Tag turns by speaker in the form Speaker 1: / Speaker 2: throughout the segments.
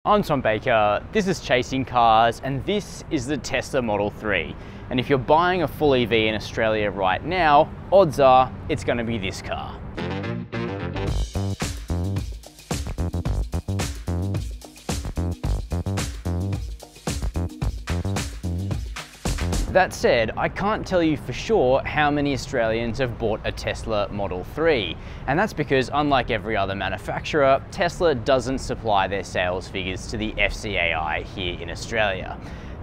Speaker 1: I'm Tom Baker, this is Chasing Cars, and this is the Tesla Model 3. And if you're buying a full EV in Australia right now, odds are it's going to be this car. That said, I can't tell you for sure how many Australians have bought a Tesla Model 3. And that's because, unlike every other manufacturer, Tesla doesn't supply their sales figures to the FCAI here in Australia.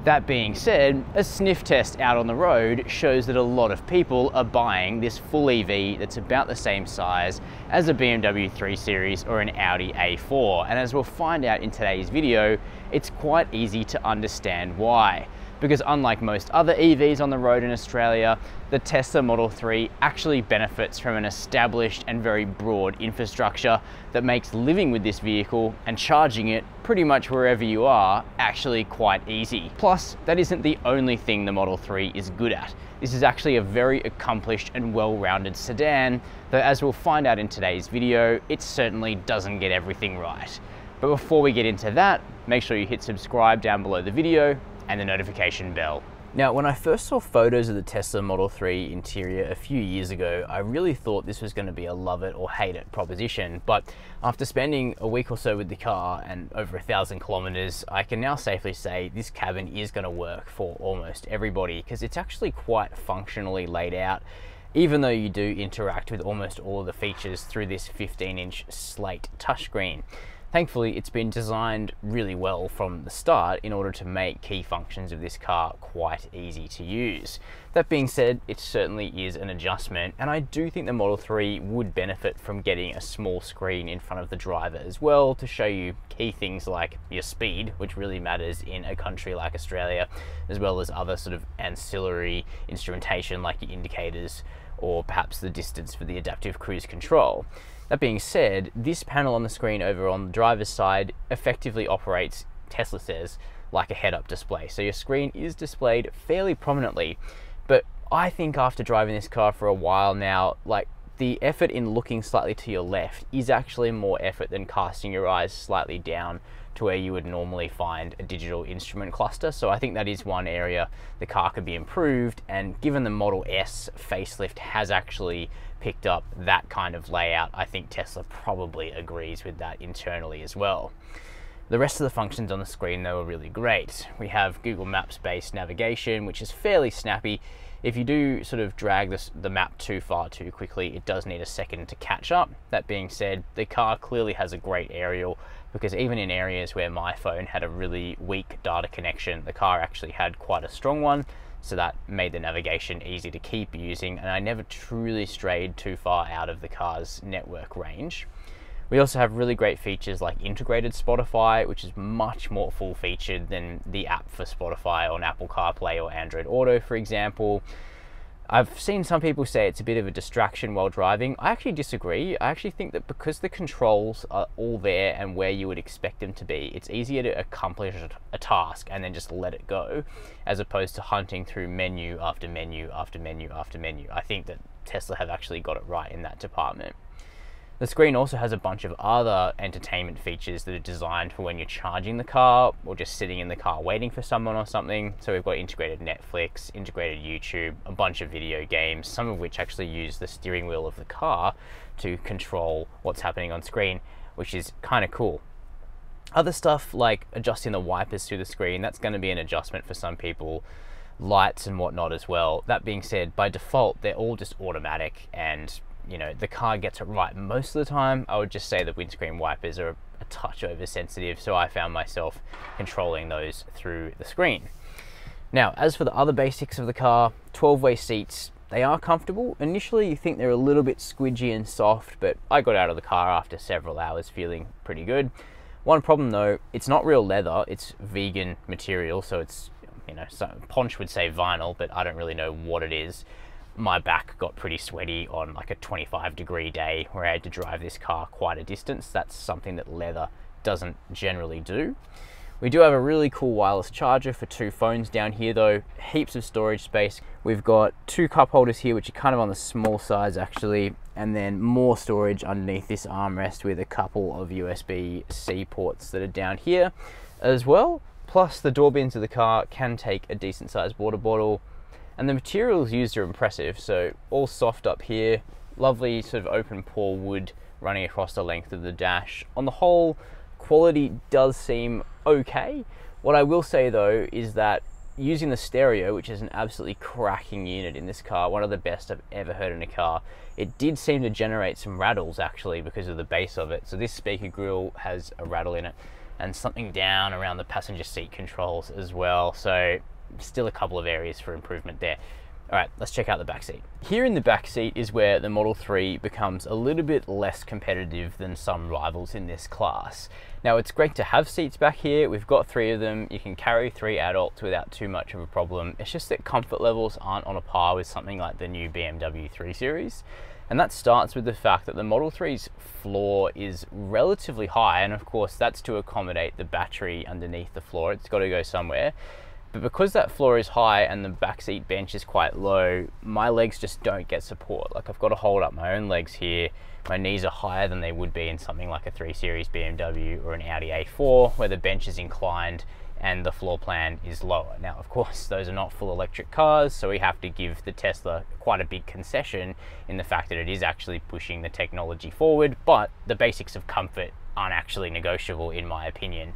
Speaker 1: That being said, a sniff test out on the road shows that a lot of people are buying this full EV that's about the same size as a BMW 3 Series or an Audi A4. And as we'll find out in today's video, it's quite easy to understand why. Because unlike most other EVs on the road in Australia, the Tesla Model 3 actually benefits from an established and very broad infrastructure that makes living with this vehicle and charging it pretty much wherever you are actually quite easy. Plus, that isn't the only thing the Model 3 is good at. This is actually a very accomplished and well-rounded sedan, though as we'll find out in today's video, it certainly doesn't get everything right. But before we get into that, make sure you hit subscribe down below the video and the notification bell. Now, when I first saw photos of the Tesla Model 3 interior a few years ago, I really thought this was going to be a love it or hate it proposition. But after spending a week or so with the car and over 1,000 kilometers, I can now safely say this cabin is going to work for almost everybody because it's actually quite functionally laid out, even though you do interact with almost all of the features through this 15-inch slate touchscreen. Thankfully, it's been designed really well from the start in order to make key functions of this car quite easy to use. That being said, it certainly is an adjustment, and I do think the Model 3 would benefit from getting a small screen in front of the driver as well to show you key things like your speed, which really matters in a country like Australia, as well as other sort of ancillary instrumentation like your indicators or perhaps the distance for the adaptive cruise control. That being said, this panel on the screen over on the driver's side effectively operates, Tesla says, like a head-up display. So your screen is displayed fairly prominently, but I think after driving this car for a while now, like the effort in looking slightly to your left is actually more effort than casting your eyes slightly down to where you would normally find a digital instrument cluster. So I think that is one area the car could be improved, and given the Model S facelift has actually picked up that kind of layout, I think Tesla probably agrees with that internally as well. The rest of the functions on the screen though are really great. We have Google Maps based navigation, which is fairly snappy. If you do sort of drag the map too far too quickly, it does need a second to catch up. That being said, the car clearly has a great aerial, because even in areas where my phone had a really weak data connection, the car actually had quite a strong one. So that made the navigation easy to keep using, and I never truly strayed too far out of the car's network range. We also have really great features like integrated Spotify, which is much more full-featured than the app for Spotify on Apple CarPlay or Android Auto, for example. I've seen some people say it's a bit of a distraction while driving. I actually disagree. I actually think that because the controls are all there and where you would expect them to be, it's easier to accomplish a task and then just let it go, as opposed to hunting through menu after menu after menu after menu. I think that Tesla have actually got it right in that department. The screen also has a bunch of other entertainment features that are designed for when you're charging the car or just sitting in the car waiting for someone or something. So we've got integrated Netflix, integrated YouTube, a bunch of video games, some of which actually use the steering wheel of the car to control what's happening on screen, which is kind of cool. Other stuff like adjusting the wipers through the screen, that's going to be an adjustment for some people. Lights and whatnot as well. That being said, by default, they're all just automatic, and you know, the car gets it right most of the time. I would just say the windscreen wipers are a touch oversensitive, so I found myself controlling those through the screen. Now, as for the other basics of the car, 12-way seats, they are comfortable. Initially, you think they're a little bit squidgy and soft, but I got out of the car after several hours feeling pretty good. One problem though, it's not real leather, it's vegan material, so it's, you know, Ponch would say vinyl, but I don't really know what it is. My back got pretty sweaty on like a 25-degree day where I had to drive this car quite a distance. That's something that leather doesn't generally do. We do have a really cool wireless charger for 2 phones down here though, heaps of storage space. We've got 2 cup holders here, which are kind of on the small size actually, and then more storage underneath this armrest with a couple of USB-C ports that are down here as well. Plus the door bins of the car can take a decent sized water bottle, and the materials used are impressive. So all soft up here, lovely sort of open pore wood running across the length of the dash. On the whole, quality does seem okay. What I will say though is that using the stereo, which is an absolutely cracking unit in this car, one of the best I've ever heard in a car, it did seem to generate some rattles actually because of the bass of it. So this speaker grille has a rattle in it, and something down around the passenger seat controls as well. So still a couple of areas for improvement there. All right, let's check out the back seat. Here in the back seat is where the Model 3 becomes a little bit less competitive than some rivals in this class. Now, it's great to have seats back here. We've got 3 of them. You can carry 3 adults without too much of a problem. It's just that comfort levels aren't on a par with something like the new BMW 3 Series. And that starts with the fact that the Model 3's floor is relatively high, and of course that's to accommodate the battery underneath the floor. It's got to go somewhere. But because that floor is high and the backseat bench is quite low, my legs just don't get support. Like, I've got to hold up my own legs here. My knees are higher than they would be in something like a 3 Series BMW or an Audi A4, where the bench is inclined and the floor plan is lower. Now, of course, those are not full electric cars, so we have to give the Tesla quite a big concession in the fact that it is actually pushing the technology forward, but the basics of comfort aren't actually negotiable in my opinion.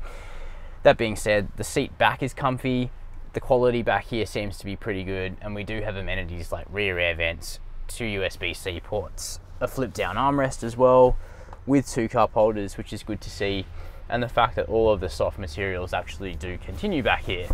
Speaker 1: That being said, the seat back is comfy. The quality back here seems to be pretty good, and we do have amenities like rear air vents, 2 USB-C ports, a flip down armrest as well, with 2 cup holders, which is good to see, and the fact that all of the soft materials actually do continue back here.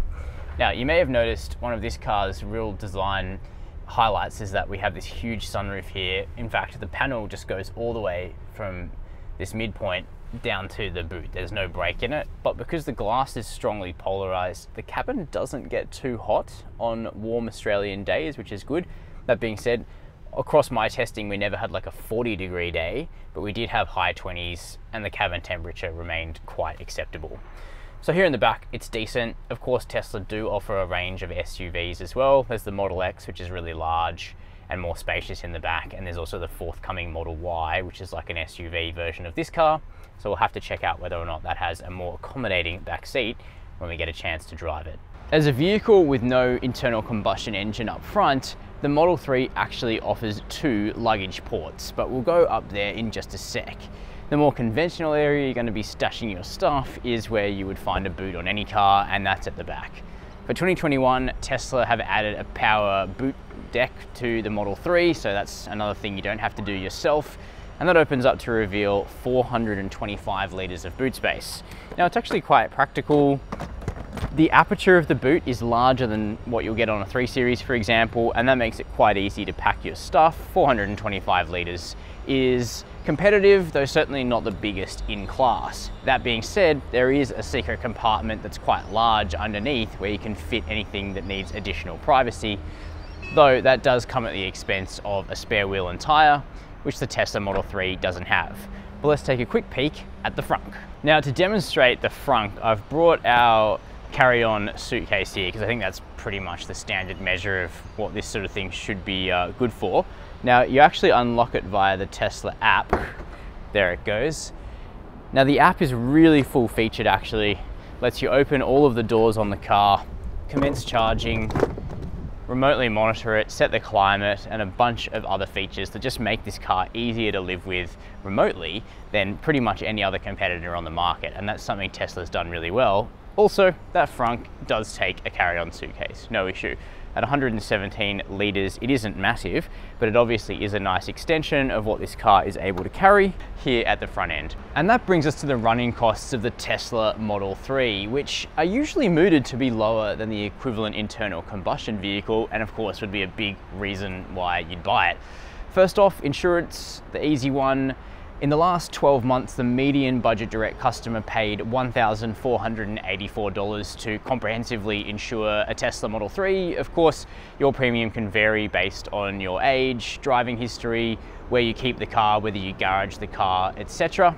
Speaker 1: Now, you may have noticed one of this car's real design highlights is that we have this huge sunroof here. In fact, the panel just goes all the way from this midpoint down to the boot. There's no break in it, but because the glass is strongly polarized, the cabin doesn't get too hot on warm Australian days, which is good. That being said, across my testing, we never had like a 40-degree day, but we did have high 20s, and the cabin temperature remained quite acceptable. So here in the back, it's decent. Of course, Tesla do offer a range of SUVs as well. There's the Model X, which is really large and more spacious in the back, and there's also the forthcoming Model Y, which is like an SUV version of this car. So we'll have to check out whether or not that has a more accommodating back seat when we get a chance to drive it. As a vehicle with no internal combustion engine up front, the Model 3 actually offers 2 luggage ports, but we'll go up there in just a sec. The more conventional area you're going to be stashing your stuff is where you would find a boot on any car, and that's at the back. For 2021, Tesla have added a power boot deck to the Model 3, so that's another thing you don't have to do yourself. And that opens up to reveal 425 litres of boot space. Now, it's actually quite practical. The aperture of the boot is larger than what you'll get on a 3 Series, for example, and that makes it quite easy to pack your stuff. 425 litres is competitive, though certainly not the biggest in class. That being said, there is a secret compartment that's quite large underneath where you can fit anything that needs additional privacy, though that does come at the expense of a spare wheel and tyre, which the Tesla Model 3 doesn't have. But let's take a quick peek at the frunk. Now, to demonstrate the frunk, I've brought our carry-on suitcase here because I think that's pretty much the standard measure of what this sort of thing should be good for. Now, you actually unlock it via the Tesla app. There it goes. Now, the app is really full-featured actually. Lets you open all of the doors on the car, commence charging, remotely monitor it, set the climate, and a bunch of other features that just make this car easier to live with remotely than pretty much any other competitor on the market, and that's something Tesla's done really well. Also, that frunk does take a carry-on suitcase, no issue. At 117 litres, it isn't massive, but it obviously is a nice extension of what this car is able to carry here at the front end. And that brings us to the running costs of the Tesla Model 3, which are usually mooted to be lower than the equivalent internal combustion vehicle, and of course would be a big reason why you'd buy it. First off, insurance, the easy one. In the last 12 months, the median budget direct customer paid $1,484 to comprehensively insure a Tesla Model 3. Of course, your premium can vary based on your age, driving history, where you keep the car, whether you garage the car, etc.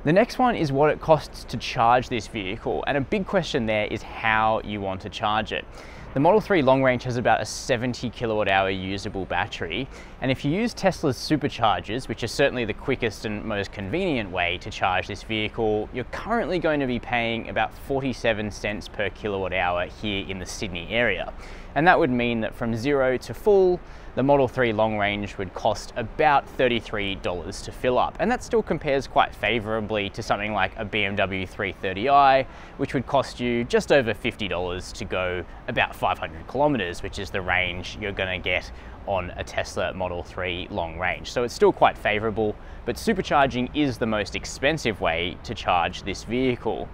Speaker 1: The next one is what it costs to charge this vehicle, and a big question there is how you want to charge it. The Model 3 long range has about a 70 kilowatt hour usable battery, and if you use Tesla's superchargers, which is certainly the quickest and most convenient way to charge this vehicle, you're currently going to be paying about 47 cents per kilowatt hour here in the Sydney area. And that would mean that from 0 to full, the Model 3 long range would cost about $33 to fill up. And that still compares quite favorably to something like a BMW 330i, which would cost you just over $50 to go about 500 kilometers, which is the range you're gonna get on a Tesla Model 3 long range. So it's still quite favorable, but supercharging is the most expensive way to charge this vehicle.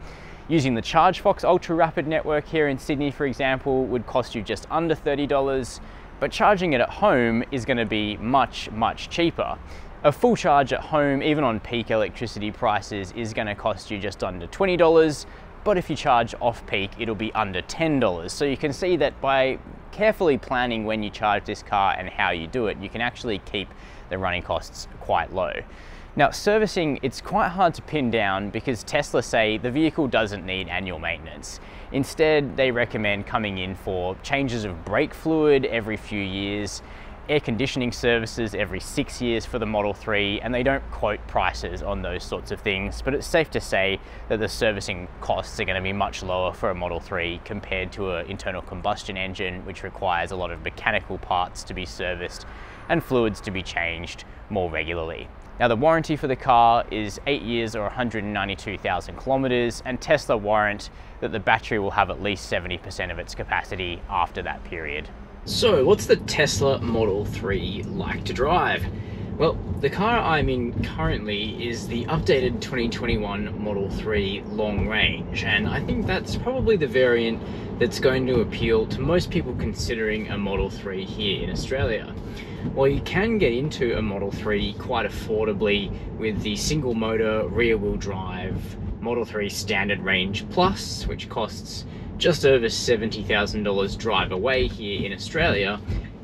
Speaker 1: Using the ChargeFox ultra rapid network here in Sydney, for example, would cost you just under $30, but charging it at home is going to be much cheaper. A full charge at home, even on peak electricity prices, is going to cost you just under $20, but if you charge off peak, it'll be under $10. So you can see that by carefully planning when you charge this car and how you do it, you can actually keep the running costs quite low. Now, servicing, it's quite hard to pin down because Tesla say the vehicle doesn't need annual maintenance. Instead, they recommend coming in for changes of brake fluid every few years, air conditioning services every 6 years for the Model 3, and they don't quote prices on those sorts of things, but it's safe to say that the servicing costs are going to be much lower for a Model 3 compared to an internal combustion engine, which requires a lot of mechanical parts to be serviced and fluids to be changed more regularly. Now, the warranty for the car is 8 years or 192,000 kilometers, and Tesla warrant that the battery will have at least 70% of its capacity after that period. So, what's the Tesla Model 3 like to drive? Well, the car I'm in currently is the updated 2021 Model 3 long range, and I think that's probably the variant that's going to appeal to most people considering a Model 3 here in Australia. Well, you can get into a Model 3 quite affordably with the single motor rear wheel drive Model 3 Standard Range Plus, which costs just over $70,000 drive away here in Australia.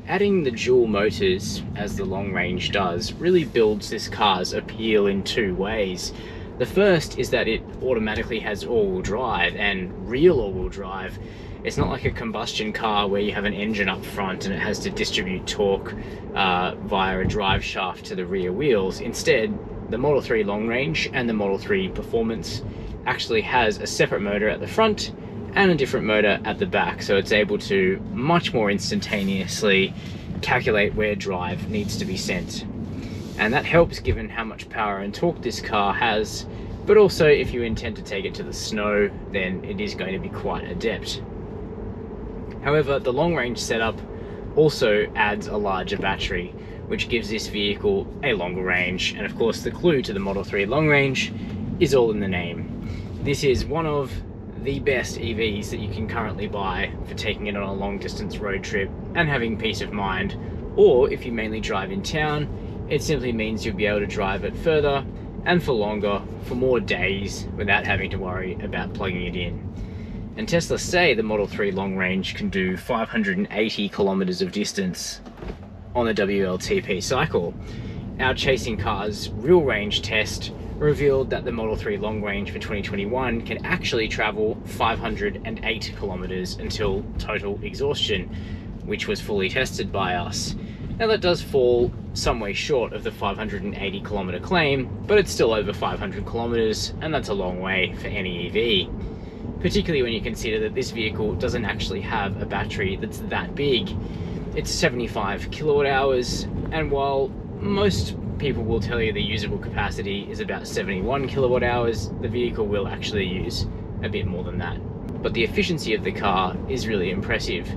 Speaker 1: Adding the dual motors, as the long range does, really builds this car's appeal in two ways. The first is that it automatically has all-wheel drive, and real all-wheel drive. It's not like a combustion car where you have an engine up front and it has to distribute torque via a drive shaft to the rear wheels. Instead, the Model 3 long range and the Model 3 performance actually has a separate motor at the front and a different motor at the back, so it's able to much more instantaneously calculate where drive needs to be sent. And that helps given how much power and torque this car has, but also if you intend to take it to the snow, then it is going to be quite adept. However, the long range setup also adds a larger battery, which gives this vehicle a longer range, and of course the clue to the Model 3 long range is all in the name. This is one of the best EVs that you can currently buy for taking it on a long distance road trip and having peace of mind, or if you mainly drive in town, it simply means you'll be able to drive it further and for longer, for more days, without having to worry about plugging it in. And Tesla say the Model 3 long range can do 580 kilometers of distance on the WLTP cycle. Our Chasing Cars real range test revealed that the Model 3 long range for 2021 can actually travel 508 kilometers until total exhaustion, which was fully tested by us. Now that does fall some way short of the 580 kilometer claim, but it's still over 500 kilometers, and that's a long way for any EV. Particularly when you consider that this vehicle doesn't actually have a battery that's that big. It's 75 kilowatt hours, and while most people will tell you the usable capacity is about 71 kilowatt hours, the vehicle will actually use a bit more than that. But the efficiency of the car is really impressive,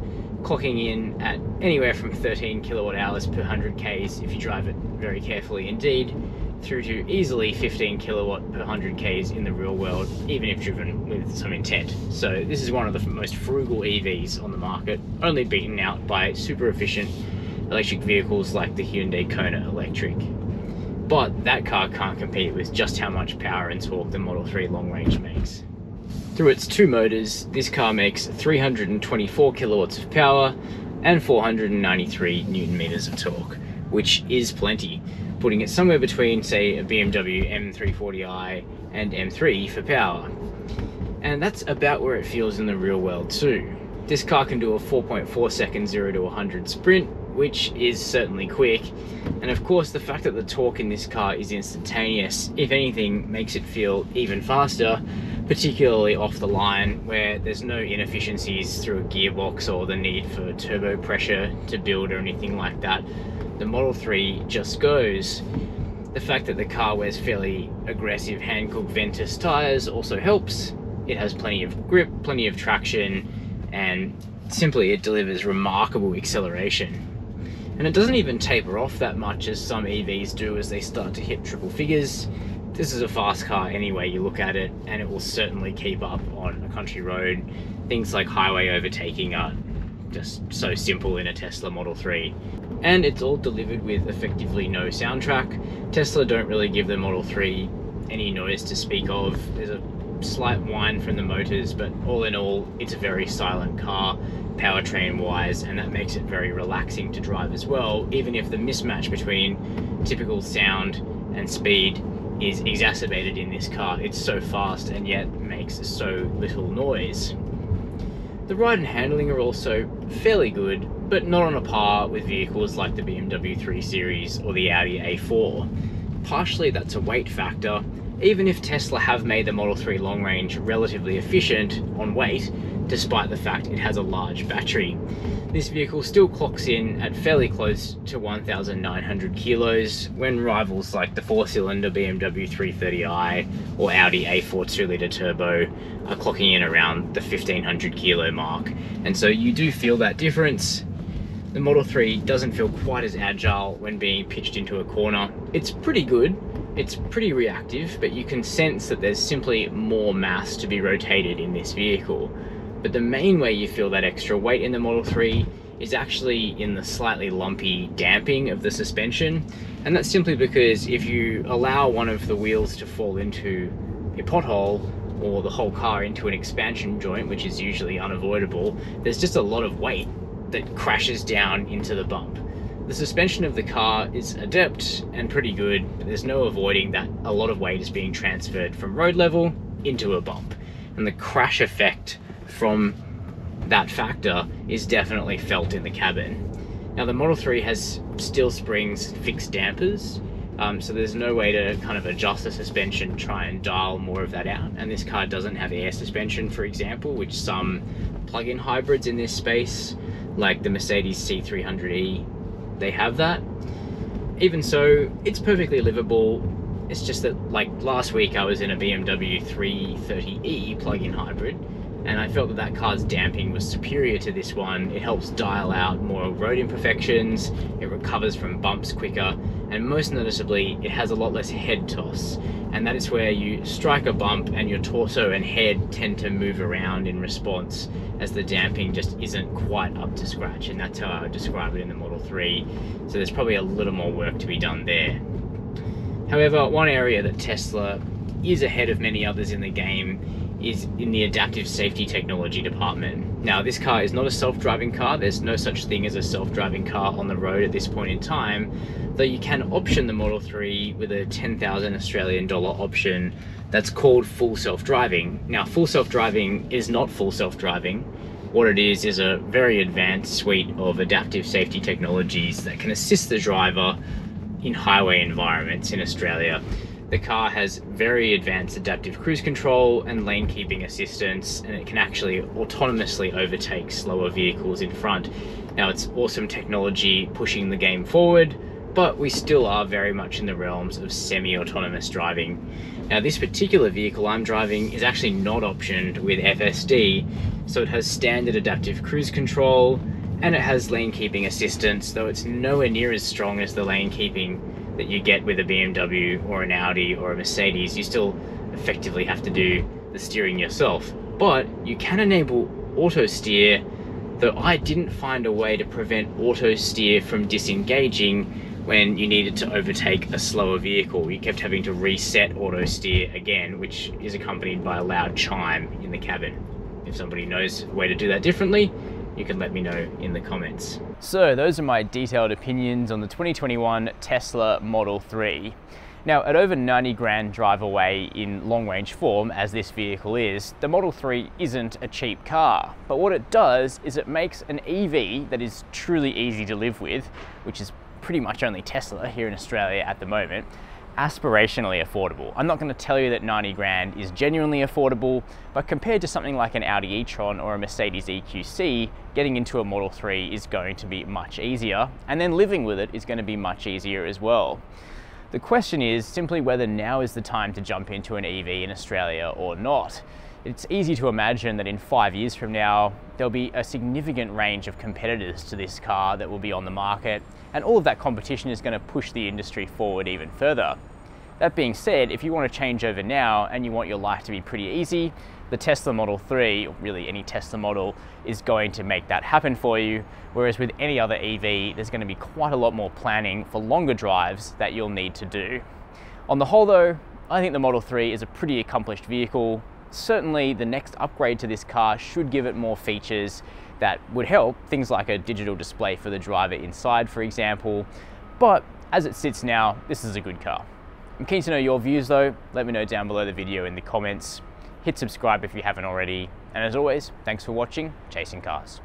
Speaker 1: clocking in at anywhere from 13 kilowatt hours per 100 Ks if you drive it very carefully indeed, through to easily 15 kilowatt per 100 Ks in the real world, even if driven with some intent. So this is one of the most frugal EVs on the market, only beaten out by super efficient electric vehicles like the Hyundai Kona Electric. But that car can't compete with just how much power and torque the Model 3 long range makes. Through its two motors, this car makes 324 kilowatts of power and 493 newton meters of torque, which is plenty, putting it somewhere between, say, a BMW M340i and M3 for power. And that's about where it feels in the real world too. This car can do a 4.4 second 0 to 100 sprint, which is certainly quick. And of course, the fact that the torque in this car is instantaneous, if anything, makes it feel even faster, particularly off the line where there's no inefficiencies through a gearbox or the need for turbo pressure to build or anything like that. The Model 3 just goes. The fact that the car wears fairly aggressive Hankook Ventus tyres also helps. It has plenty of grip, plenty of traction, and simply it delivers remarkable acceleration. And it doesn't even taper off that much as some EVs do as they start to hit triple figures. This is a fast car any way you look at it, and it will certainly keep up on a country road. Things like highway overtaking are just so simple in a Tesla Model 3. And it's all delivered with effectively no soundtrack. Tesla don't really give the Model 3 any noise to speak of. There's a slight whine from the motors, but all in all, it's a very silent car, powertrain wise, and that makes it very relaxing to drive as well, even if the mismatch between typical sound and speed is exacerbated in this car. It's so fast and yet makes so little noise. The ride and handling are also fairly good, but not on a par with vehicles like the BMW 3 Series or the Audi A4. Partially that's a weight factor. Even if Tesla have made the Model 3 long range relatively efficient on weight, despite the fact it has a large battery, this vehicle still clocks in at fairly close to 1,900 kilos when rivals like the 4-cylinder BMW 330i or Audi A4 2-litre turbo are clocking in around the 1,500 kilo mark. And so you do feel that difference. The Model 3 doesn't feel quite as agile when being pitched into a corner. It's pretty good. It's pretty reactive, but you can sense that there's simply more mass to be rotated in this vehicle. But the main way you feel that extra weight in the Model 3 is actually in the slightly lumpy damping of the suspension. And that's simply because if you allow one of the wheels to fall into a pothole or the whole car into an expansion joint, which is usually unavoidable, there's just a lot of weight that crashes down into the bump. The suspension of the car is adept and pretty good, but there's no avoiding that a lot of weight is being transferred from road level into a bump. And the crash effect from that factor is definitely felt in the cabin. Now the Model 3 has steel springs, fixed dampers, so there's no way to kind of adjust the suspension, try and dial more of that out. And this car doesn't have air suspension, for example, which some plug-in hybrids in this space, like the Mercedes C300e, they have that. Even so, it's perfectly livable. It's just that, like last week I was in a BMW 330e plug-in hybrid, and I felt that that car's damping was superior to this one. It helps dial out more road imperfections, it recovers from bumps quicker, and most noticeably, it has a lot less head toss. And that is where you strike a bump and your torso and head tend to move around in response, as the damping just isn't quite up to scratch, and that's how I would describe it in the Model 3. So there's probably a little more work to be done there. However, one area that Tesla is ahead of many others in the game is in the adaptive safety technology department. Now, this car is not a self-driving car. There's no such thing as a self-driving car on the road at this point in time, though you can option the Model 3 with a 10,000 Australian dollar option that's called full self-driving. Now, full self-driving is not full self-driving. What it is a very advanced suite of adaptive safety technologies that can assist the driver in highway environments in Australia. The car has very advanced adaptive cruise control and lane keeping assistance, and it can actually autonomously overtake slower vehicles in front. Now, it's awesome technology pushing the game forward, but we still are very much in the realms of semi-autonomous driving. Now, this particular vehicle I'm driving is actually not optioned with FSD, so it has standard adaptive cruise control, and it has lane keeping assistance, though it's nowhere near as strong as the lane keeping that you get with a BMW or an Audi or a Mercedes. You still effectively have to do the steering yourself, but you can enable auto steer, though I didn't find a way to prevent auto steer from disengaging when you needed to overtake a slower vehicle. You kept having to reset auto steer again, which is accompanied by a loud chime in the cabin. If somebody knows a way to do that differently, you can let me know in the comments. So those are my detailed opinions on the 2021 Tesla Model 3. Now, at over 90 grand drive away in long range form, as this vehicle is, the Model 3 isn't a cheap car. But what it does is it makes an EV that is truly easy to live with, which is pretty much only Tesla here in Australia at the moment, aspirationally affordable. I'm not going to tell you that 90 grand is genuinely affordable, but compared to something like an Audi e-tron or a Mercedes EQC, getting into a Model 3 is going to be much easier, and then living with it is going to be much easier as well. The question is simply whether now is the time to jump into an EV in Australia or not. It's easy to imagine that in 5 years from now, there'll be a significant range of competitors to this car that will be on the market, and all of that competition is going to push the industry forward even further. That being said, if you want to change over now and you want your life to be pretty easy, the Tesla Model 3, or really any Tesla model, is going to make that happen for you. Whereas with any other EV, there's going to be quite a lot more planning for longer drives that you'll need to do. On the whole though, I think the Model 3 is a pretty accomplished vehicle. Certainly the next upgrade to this car should give it more features that would help, things like a digital display for the driver inside, for example. But as it sits now, this is a good car. I'm keen to know your views though. Let me know down below the video in the comments. Hit subscribe if you haven't already. And as always, thanks for watching Chasing Cars.